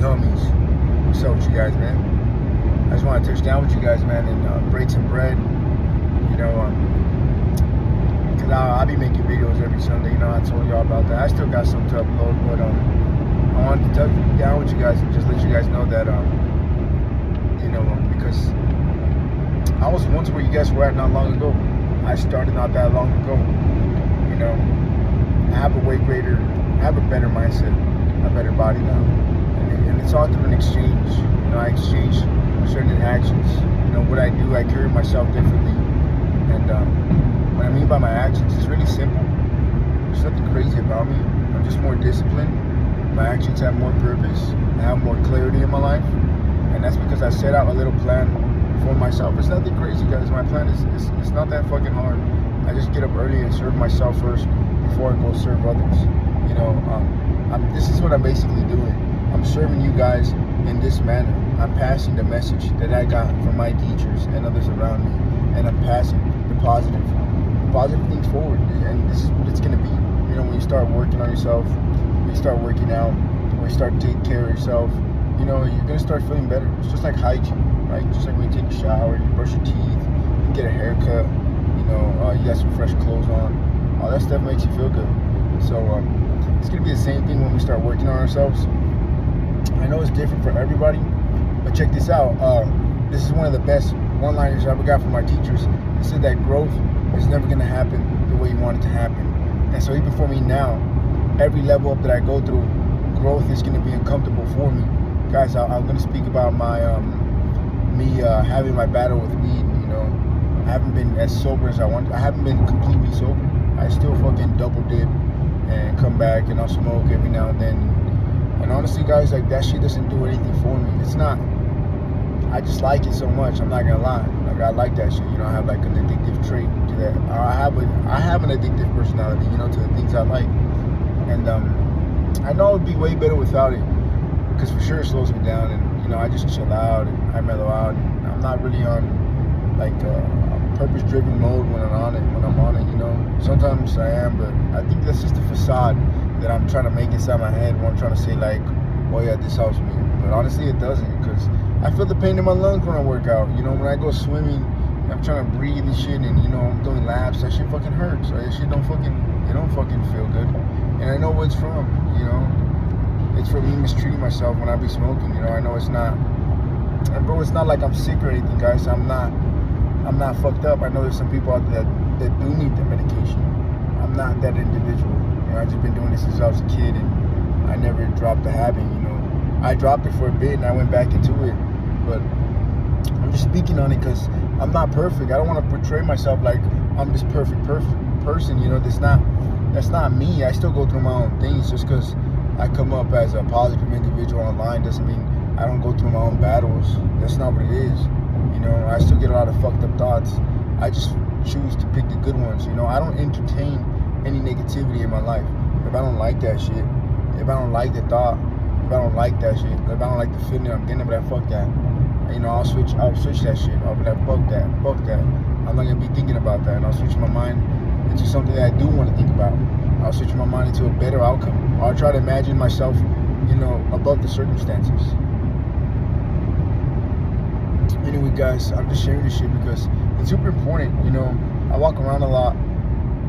homies. What's up with you guys, man? I just want to touch down with you guys, man, and break some bread. You know, because I'll be making videos every Sunday. You know, I told y'all about that. I still got some to upload, but I wanted to touch down with you guys and just let you guys know that, you know, because I was once where you guys were at not long ago. I started not that long ago. You know, I have a better mindset, a better body now, and it's all through an exchange. You know, I exchange certain actions. You know, what I do, I carry myself differently, and what I mean by my actions is really simple. There's nothing crazy about me. I'm just more disciplined. My actions have more purpose. I have more clarity in my life, and that's because I set out a little plan for myself. It's nothing crazy, guys. My plan is it's not that fucking hard. I just get up early and serve myself first before I go serve others. You know, this is what I'm basically doing. I'm serving you guys in this manner. I'm passing the message that I got from my teachers and others around me, and I'm passing the positive things forward. And this is what it's gonna be. You know, when you start working on yourself, when you start working out, when you start taking care of yourself, you know, you're gonna start feeling better. It's just like hygiene, right? Just like when you take a shower, you brush your teeth, you get a haircut, you know, you got some fresh clothes on. All that stuff makes you feel good. So it's gonna be the same thing when we start working on ourselves. I know it's different for everybody, but check this out. This is one of the best one-liners I ever got from my teachers. They said that growth is never gonna happen the way you want it to happen. And so even for me now, every level up that I go through, growth is gonna be uncomfortable for me. Guys, I'm gonna speak about my having my battle with weed. You know, I haven't been as sober as I want. I haven't been completely sober. I still fucking double dip and come back, and I'll smoke every now and then. And honestly, guys, like, that shit doesn't do anything for me. It's not. I just like it so much. I'm not gonna lie. Like, I like that shit. You know, I have like an addictive trait to that. I have an addictive personality. You know, to the things I like. And I know it would be way better without it, because for sure it slows me down. And you know, I just chill out and I mellow out. And I'm not really on like a purpose-driven mode when I'm on it. You know, sometimes I am, but I think that's just a facade that I'm trying to make inside my head when I'm trying to say like, oh yeah, this helps me. But honestly, it doesn't, because I feel the pain in my lungs when I work out. You know, when I go swimming, I'm trying to breathe and shit, and you know, I'm doing laps. That shit fucking hurts. Right? That shit don't fucking feel good. And I know where it's from. You know, it's from me mistreating myself when I be smoking. You know, I know it's not. And bro, it's not like I'm sick or anything, guys. I'm not fucked up. I know there's some people out there that do need the medication. I'm not that individual. You know, I've just been doing this since I was a kid, and I never dropped the habit. You know, I dropped it for a bit and I went back into it, but I'm just speaking on it because I'm not perfect. I don't want to portray myself like I'm this perfect person. You know, that's not me. I still go through my own things. Just because I come up as a positive individual online doesn't mean I don't go through my own battles. That's not what it is. You know, I still get a lot of fucked up thoughts. I just choose to pick the good ones. You know, I don't entertain any negativity in my life. If I don't like that shit, if I don't like the thought, if I don't like that shit, if I don't like the feeling I'm getting, but fuck that. You know, I'll switch that shit. I'll be like, fuck that. I'm not gonna be thinking about that, and I'll switch my mind into something that I do want to think about. I'll switch my mind into a better outcome. I'll try to imagine myself, you know, above the circumstances. Anyway, guys, I'm just sharing this shit because it's super important. You know, I walk around a lot,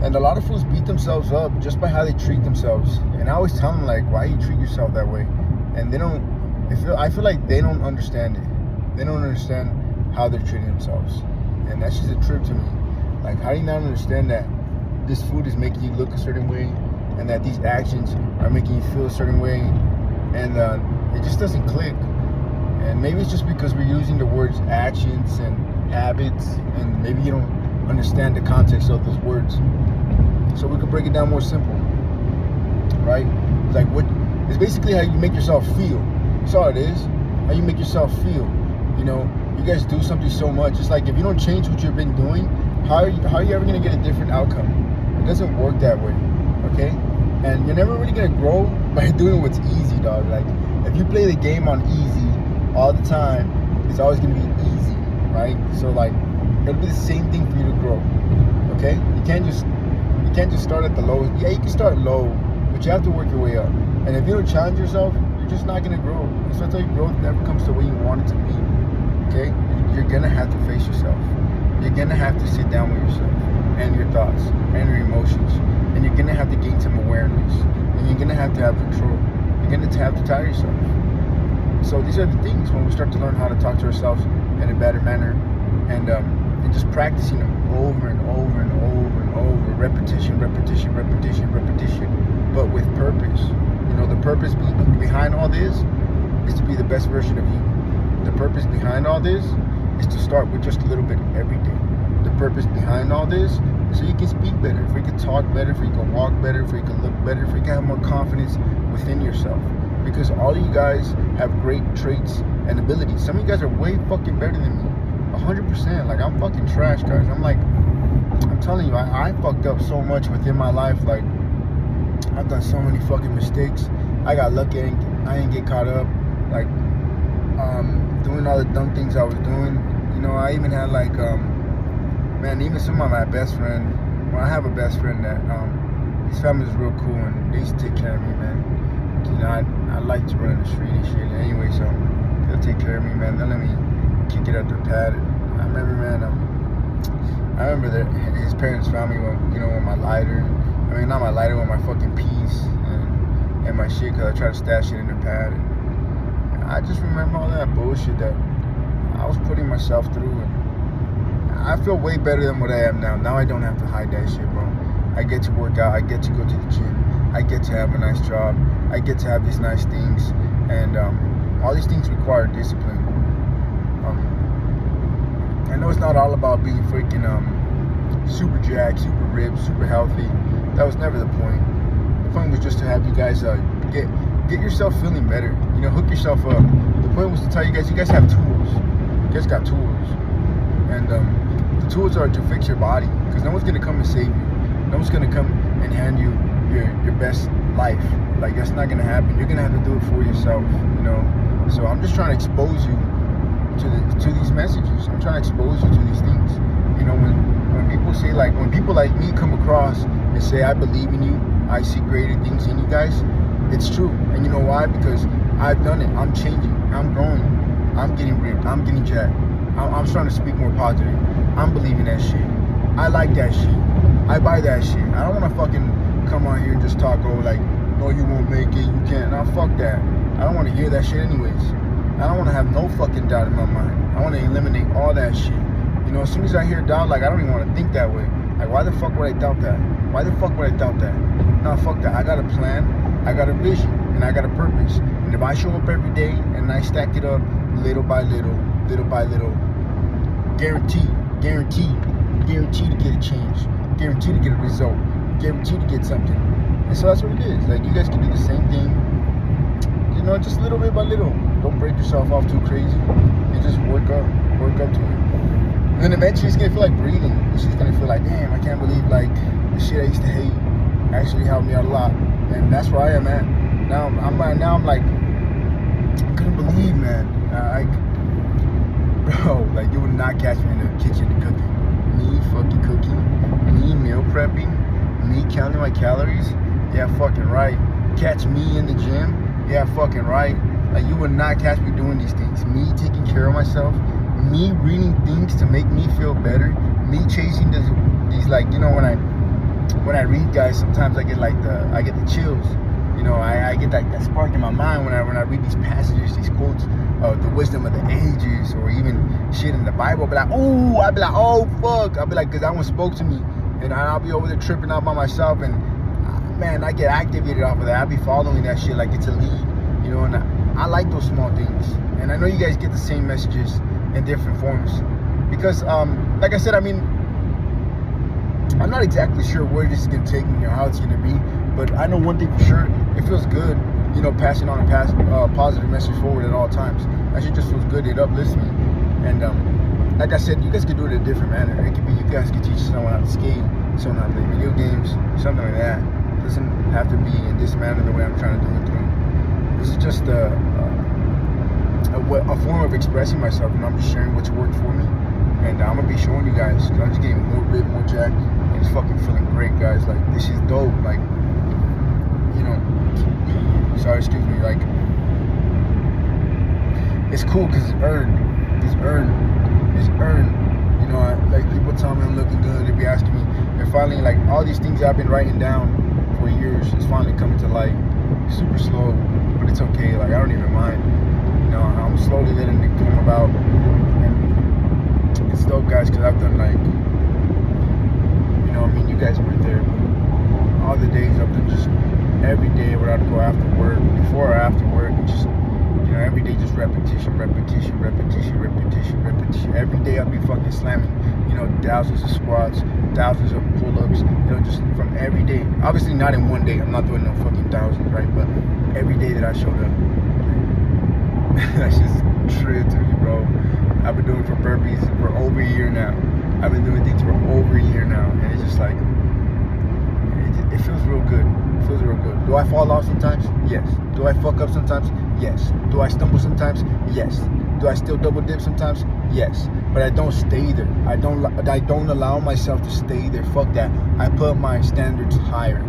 and a lot of fools beat themselves up just by how they treat themselves. And I always tell them, like, why you treat yourself that way? And they don't. I feel like they don't understand it. They don't understand how they're treating themselves, and that's just a trip to me. Like, how do you not understand that this food is making you look a certain way, and that these actions are making you feel a certain way, and it just doesn't click. And maybe it's just because we're using the words actions and habits, and maybe you don't understand the context of those words. So we could break it down more simple, right? It's like it's basically how you make yourself feel. That's all it is. How you make yourself feel. You know, you guys do something so much. It's like, if you don't change what you've been doing, how are you ever gonna get a different outcome? It doesn't work that way, okay? And you're never really gonna grow by doing what's easy, dog. Like, if you play the game on easy all the time, it's always gonna be easy, right? So like, it'll be the same thing for you to grow, okay? You can't just start at the low. Yeah, you can start low, but you have to work your way up. And if you don't challenge yourself, you're just not gonna grow. So I tell you, growth never comes the way you want it to be. Okay? You're gonna have to face yourself. You're gonna have to sit down with yourself and your thoughts and your emotions. And you're gonna have to gain some awareness. And you're gonna have to have control. You're gonna have to tire yourself. So these are the things when we start to learn how to talk to ourselves in a better manner, and just practicing them over and over and over and over, repetition, but with purpose. You know, the purpose behind all this is to be the best version of you. The purpose behind all this is to start with just a little bit every day. The purpose behind all this is so you can speak better, if you can talk better, if you can walk better, if you can look better, if you can have more confidence within yourself. Because all of you guys have great traits and abilities. Some of you guys are way fucking better than me. 100%. Like, I'm fucking trash, guys. I'm telling you, I fucked up so much within my life. Like, I've done so many fucking mistakes. I got lucky. I didn't get caught up. Like, doing all the dumb things I was doing. You know, I even had like, man, even some of my best friend. Well, I have a best friend that, his family is real cool and they used to take care of me, man. You know, I like to run in the street and shit. Anyway, so they'll take care of me, man. They'll let me kick it at their pad. I remember, man. I remember that his parents found me with my lighter. I mean, not my lighter, with my fucking piece and my shit, because I tried to stash it in their pad. And I just remember all that bullshit that I was putting myself through. And I feel way better than what I am now. Now I don't have to hide that shit, bro. I get to work out. I get to go to the gym. I get to have a nice job. I get to have these nice things. And all these things require discipline. I know it's not all about being freaking super jacked, super ripped, super healthy. That was never the point. The point was just to have you guys get yourself feeling better. You know, hook yourself up. The point was to tell you guys have tools. You guys got tools. And the tools are to fix your body. Because no one's going to come and save you. No one's going to come and hand you your best life. Like, that's not going to happen. You're going to have to do it for yourself, you know. So I'm just trying to expose you to these messages. I'm trying to expose you to these things. You know, when people say, like, when people like me come across and say, I believe in you, I see greater things in you guys, it's true. And you know why? Because I've done it. I'm changing. I'm growing. I'm getting ripped. I'm getting jacked. I'm starting to speak more positive. I'm believing that shit. I like that shit. I buy that shit. I don't want to fucking come on here and just talk, like, no, you won't make it, you can't. Nah, fuck that. I don't want to hear that shit anyways. I don't want to have no fucking doubt in my mind. I want to eliminate all that shit. You know, as soon as I hear doubt, like, I don't even want to think that way. Like, why the fuck would I doubt that? Why the fuck would I doubt that? Nah, fuck that. I got a plan, I got a vision, and I got a purpose. And if I show up every day and I stack it up little by little, guaranteed to get a change, guaranteed to get a result, guaranteed to get something. And so that's what it is. Like, you guys can do the same thing, you know, just little bit by little. Don't break yourself off too crazy. You just work up to it. And then eventually it's gonna feel like breathing. It's just gonna feel like, damn, I can't believe, like, the shit I used to hate actually helped me out a lot. And that's where I am at. Now I'm like, I couldn't believe, man. Bro, like, you would not catch me in the kitchen cooking. Me fucking cooking, me meal prepping, me counting my calories. Yeah, fucking right. Catch me in the gym. Yeah, fucking right. Like, you would not catch me doing these things. Me taking care of myself. Me reading things to make me feel better. Me chasing these like, you know, when I read, guys, sometimes I get the chills. You know, I get that spark in my mind when I read these passages, these quotes of the wisdom of the ages, or even shit in the Bible. I'll be like, oh fuck. I'll be like, because that one spoke to me, and I'll be over there tripping out by myself, and man, I get activated off of that. I'll be following that shit like it's a lead, you know. And I like those small things, and I know you guys get the same messages in different forms, because like I said, I mean, I'm not exactly sure where this is gonna take me or how it's gonna be, but I know one thing for sure: it feels good, you know, passing on a positive message forward at all times. That shit just feels good. It uplifts me, and like I said, you guys can do it in a different manner. It could be you guys can teach someone how to skate, someone how to play video games, something like that. It doesn't have to be in this manner the way I'm trying to do it through. This is just a form of expressing myself, and I'm just sharing what's worked for me. And I'm gonna be showing you guys, because I'm just getting more ripped, more jacked, and it's fucking feeling great, guys. Like, this is dope. Like, you know, Sorry, excuse me. Like, it's cool because it's earned. It's earned. It's earned. You know, like people tell me I'm looking good. They be asking me. And finally, like all these things I've been writing down for years is finally coming to light. Super slow, but it's okay. Like I don't even mind. You know, I'm slowly letting it come about. And it's dope, guys, because I've done like, you know, I mean, you guys weren't there, but all the days I've done just every day without to go after work, before or after work, just, you know, every day just repetition. Every day I'll be fucking slamming, you know, thousands of squats, thousands of pull-ups, you know, just from every day. Obviously not in one day, I'm not doing no fucking thousands, right? But every day that I showed up, that's just true to me, bro. I've been doing for burpees for over a year now. I've been doing things for over a year now, and it's just like, it feels real good. It feels real good. Do I fall off sometimes? Yes. Do I fuck up sometimes? Yes. Do I stumble sometimes? Yes. Do I still double dip sometimes? Yes. But I don't stay there. I don't allow myself to stay there. Fuck that. I put my standards higher.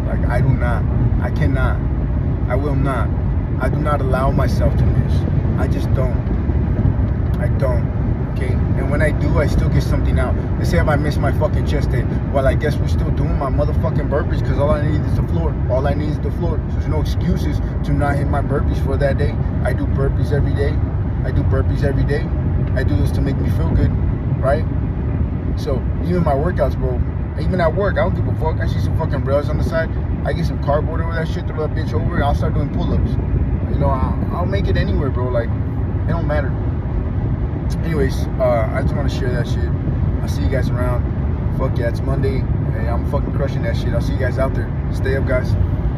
Like I do not. I cannot. I will not. I do not allow myself to miss. I just don't. I don't. Okay? And when I do, I still get something out. Let's say if I miss my fucking chest day, well, I guess we're still doing my motherfucking burpees because all I need is the floor. All I need is the floor. So there's no excuses to not hit my burpees for that day. I do burpees every day. I do this to make me feel good, right? So even my workouts, bro, even at work, I don't give a fuck. I see some fucking rails on the side. I get some cardboard over that shit, throw that bitch over, and I'll start doing pull-ups. You know, I'll make it anywhere, bro. Like, it don't matter. Anyways, I just want to share that shit. I'll see you guys around. Fuck yeah, it's Monday. Hey, I'm fucking crushing that shit. I'll see you guys out there. Stay up, guys.